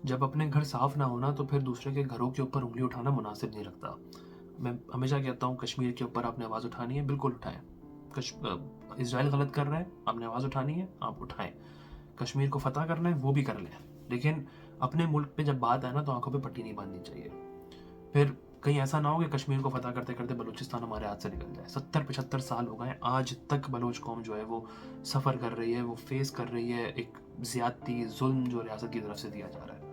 जब अपने घर साफ ना होना तो फिर दूसरे के घरों के ऊपर उंगली उठाना मुनासिब नहीं लगता। मैं हमेशा कहता हूँ कश्मीर के ऊपर आपने आवाज़ उठानी है, बिल्कुल उठाएं। इसराइल गलत कर रहा है, आपने आवाज़ उठानी है, आप उठाएं। कश्मीर को फतह करना है, वो भी कर लें, लेकिन अपने मुल्क पे जब बात आए ना तो आंखों पे पट्टी नहीं बांधनी चाहिए। फिर कहीं ऐसा ना हो कि कश्मीर को फतह करते करते बलूचिस्तान हमारे हाथ से निकल जाए। 70-75 साल हो गए, आज तक बलोच कौम जो है वो सफ़र कर रही है, वो फेस कर रही है एक ज़्यादती जुल्म जो रियासत की तरफ से दिया जा रहा है।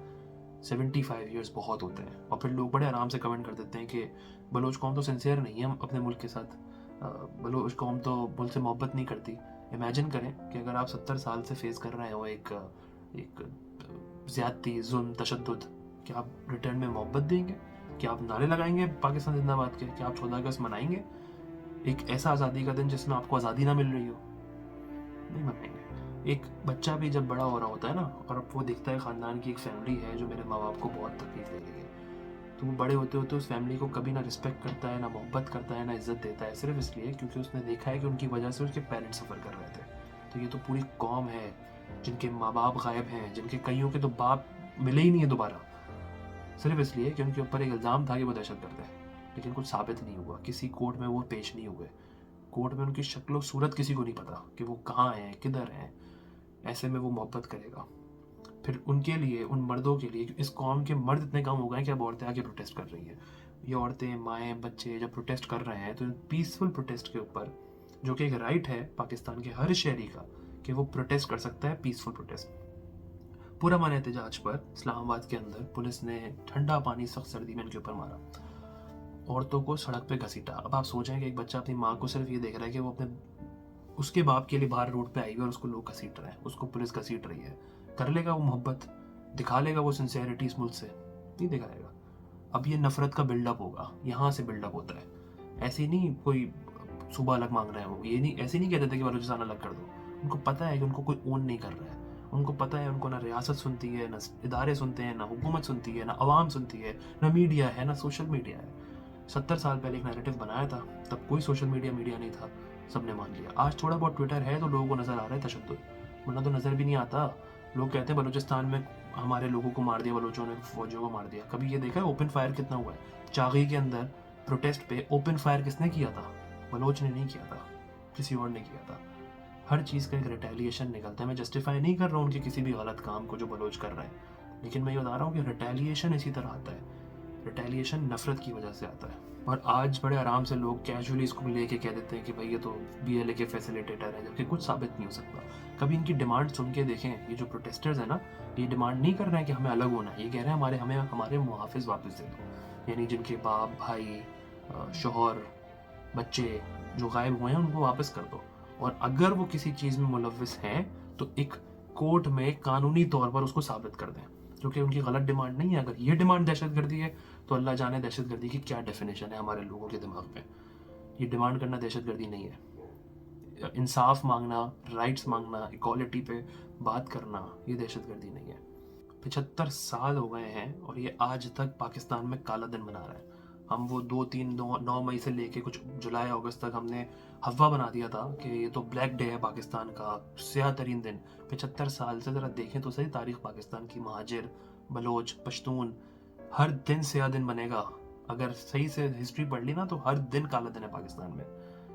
75 ईयर्स बहुत होते हैं। और फिर लोग बड़े आराम से कमेंट कर देते हैं कि बलोच कौम तो सिंसियर नहीं है अपने मुल्क के साथ, बलोच कौम तो मुल्क से मोहब्बत नहीं करती। इमेजिन करें कि अगर आप 70 साल से फेस कर रहे हो एक ज़्यादती जुल्म तशद्दुद, क्या आप रिटर्न में मोहब्बत देंगे? क्या आप नारे लगाएंगे पाकिस्तान जिंदाबाद के? क्या आप 14 अगस्त मनाएंगे, एक ऐसा आज़ादी का दिन जिसमें आपको आज़ादी ना मिल रही हो? नहीं मनाएंगे। एक बच्चा भी जब बड़ा हो रहा होता है ना, और अब वो देखता है ख़ानदान की एक फैमिली है जो मेरे माँ बाप को बहुत तकलीफ दे रही है, तो वो बड़े होते होते उस फैमिली को कभी ना रिस्पेक्ट करता है, ना मोहब्बत करता है, ना इज्जत देता है, सिर्फ इसलिए क्योंकि उसने देखा है कि उनकी वजह से उसके पेरेंट्स सफ़र कर रहे थे। तो ये तो पूरी कौम है जिनके माँ बाप गायब हैं, जिनके कईयों के तो बाप मिले ही नहीं है दोबारा, सिर्फ इसलिए कि उनके ऊपर एक इल्ज़ाम था कि वो दहशतगर्द है, लेकिन कुछ साबित नहीं हुआ, किसी कोर्ट में वो पेश नहीं हुए। कोर्ट में उनकी शक्ल सूरत किसी को नहीं पता कि वो कहाँ हैं, किधर हैं। ऐसे में वो मोहब्बत करेगा। फिर उनके लिए, उन मर्दों के लिए, इस कौम के मर्द इतने कम हो गए कि अब औरतें आके प्रोटेस्ट कर रही हैं। ये औरतें, माएँ, बच्चे जब प्रोटेस्ट कर रहे हैं तो पीसफुल प्रोटेस्ट के ऊपर, जो कि एक राइट है पाकिस्तान के हर शहरी का कि वो प्रोटेस्ट कर सकता है, पीसफुल प्रोटेस्ट, पूरा मन एहतजाज पर इस्लामाबाद के अंदर पुलिस ने ठंडा पानी सख्त सर्दी में इनके ऊपर मारा, औरतों को सड़क पे घसीटा। अब आप सोचें कि एक बच्चा अपनी माँ को सिर्फ ये देख रहा है कि वो अपने उसके बाप के लिए बाहर रोड पे आई हुई और उसको लोग घसीट रहे हैं, उसको पुलिस घसीट रही है। कर लेगा वो मोहब्बत? दिखा लेगा वो सिंसियरिटी इस मुल्क से? नहीं दिखाएगा। अब ये नफरत का बिल्डअप होगा, यहाँ से बिल्डअप होता है। ऐसे नहीं कोई सूबा अलग मांग रहे हैं, वो ये नहीं, ऐसे नहीं कहते थे कि बलूचिस्तान अलग कर दो। उनको पता है कि उनको कोई ओन नहीं कर रहा है। उनको पता है उनको ना रियासत सुनती है, ना इदारे सुनते हैं, ना हुकूमत सुनती है, ना अवाम सुनती है, ना मीडिया है, ना सोशल मीडिया है। 70 साल पहले एक नैरेटिव बनाया था, तब कोई सोशल मीडिया नहीं था, सबने मान लिया। आज थोड़ा बहुत ट्विटर है तो लोगों को नज़र आ रहा है तशद्दुद, वरना तो नज़र भी नहीं आता। लोग कहते हैं बलूचिस्तान में हमारे लोगों को मार दिया, बलोचों ने फौजियों को मार दिया। कभी ये देखा है ओपन फायर कितना हुआ है? चागी के अंदर प्रोटेस्ट पे ओपन फायर किसने किया था? बलोच ने नहीं किया था, किसी और ने किया था। हर चीज़ का एक रिटेलिएशन निकलता है। मैं जस्टिफाई नहीं कर रहा हूँ उनके किसी भी गलत काम को जो बलोच कर रहे हैं, लेकिन मैं ये बता रहा हूँ कि रिटेलिएशन इसी तरह आता है। रिटेलिएशन नफरत की वजह से आता है। और आज बड़े आराम से लोग कैजुअली इसको लेके कह देते हैं कि भाई ये तो बीएलए के फैसिलिटेटर है, जबकि कुछ साबित नहीं हो सकता। कभी इनकी डिमांड सुन के देखें। ये जो प्रोटेस्टर्स हैं ना, ये डिमांड नहीं कर रहे हैं कि हमें अलग होना है, ये कह रहे हैं हमें मुहाफिज वापस दे दो। यानी जिनके बाप, भाई, शोहर, बच्चे जो गायब हुए हैं उनको वापस कर दो। और अगर वो किसी चीज़ में मुलव्विस हैं तो एक कोर्ट में कानूनी तौर पर उसको साबित कर दें, क्योंकि उनकी गलत डिमांड नहीं है। अगर ये डिमांड दहशतगर्दी है तो अल्लाह जाने दहशतगर्दी की क्या डेफिनेशन है हमारे लोगों के दिमाग में। ये डिमांड करना दहशतगर्दी नहीं है। इंसाफ मांगना, राइट्स मांगना, इक्वालिटी पे बात करना, ये दहशतगर्दी नहीं है। 75 साल हो गए हैं और ये आज तक पाकिस्तान में काला दिन मना रहा है। हम वो 9 मई से लेके कुछ जुलाई अगस्त तक हमने हवा बना दिया था कि ये तो ब्लैक डे है पाकिस्तान का, स्याह तरीन दिन। 75 साल से ज़रा देखें तो सही तारीख पाकिस्तान की। महाजिर, बलोच, पश्तून, हर दिन स्याह दिन बनेगा। अगर सही से हिस्ट्री पढ़ ली ना तो हर दिन काला दिन है पाकिस्तान में।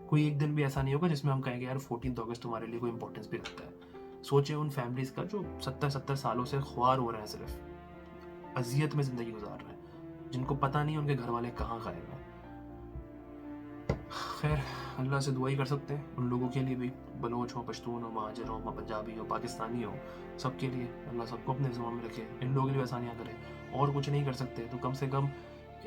कोई एक दिन भी ऐसा नहीं होगा जिसमें हम कहेंगे यार 14 अगस्त तुम्हारे लिए कोई इंपॉर्टेंस भी रखता है। सोचिए उन फैमिलीज़ का जो 70-70 सालों से ख्वार हो रहे हैं, सिर्फ अजियत में ज़िंदगी गुजार रहे हैं, जिनको पता नहीं उनके घर वाले कहाँ गायब हैं। खैर, अल्लाह से दुआ ही कर सकते हैं उन लोगों के लिए भी, बलोच हो, पश्तून हो, महाजिर हो, पंजाबी हो, पाकिस्तानी हो, सबके लिए अल्लाह सबको अपने ज़िम्मे में रखे, इन लोगों के लिए आसानियाँ करे। और कुछ नहीं कर सकते तो कम से कम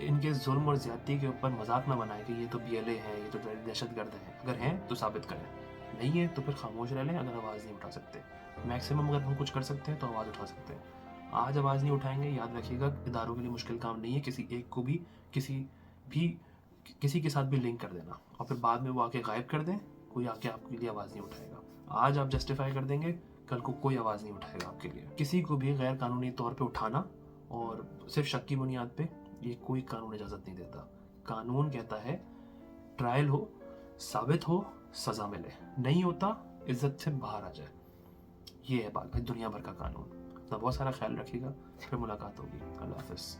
इनके जुल्म और ज़्यादती के ऊपर मजाक ना बनाए कि ये तो बीएलए है, ये तो दहशतगर्द हैं। अगर हैं तो साबित करें, नहीं है तो फिर खामोश रह लें। अगर आवाज़ नहीं उठा सकते, मैक्सिमम अगर हम कुछ कर सकते हैं तो आवाज़ उठा सकते हैं। आज आवाज़ नहीं उठाएंगे, याद रखिएगा इदारों के लिए मुश्किल काम नहीं है किसी एक को भी भी किसी के साथ भी लिंक कर देना, और फिर बाद में वो आके गायब कर दें, कोई आके आपके लिए आवाज़ नहीं उठाएगा। आज आप जस्टिफाई कर देंगे, कल को कोई आवाज़ नहीं उठाएगा आपके लिए। किसी को भी गैर कानूनी तौर पे उठाना और सिर्फ शक की बुनियाद पे, ये कोई कानून इजाज़त नहीं देता। कानून कहता है ट्रायल हो, साबित हो, सज़ा मिले, नहीं होता इज्जत से बाहर आ जाए। ये है बात भाई दुनिया भर का कानून। اپنا بہت سارا خیال رکھیے گا. پھر ملاقات ہوگی. اللہ حافظ.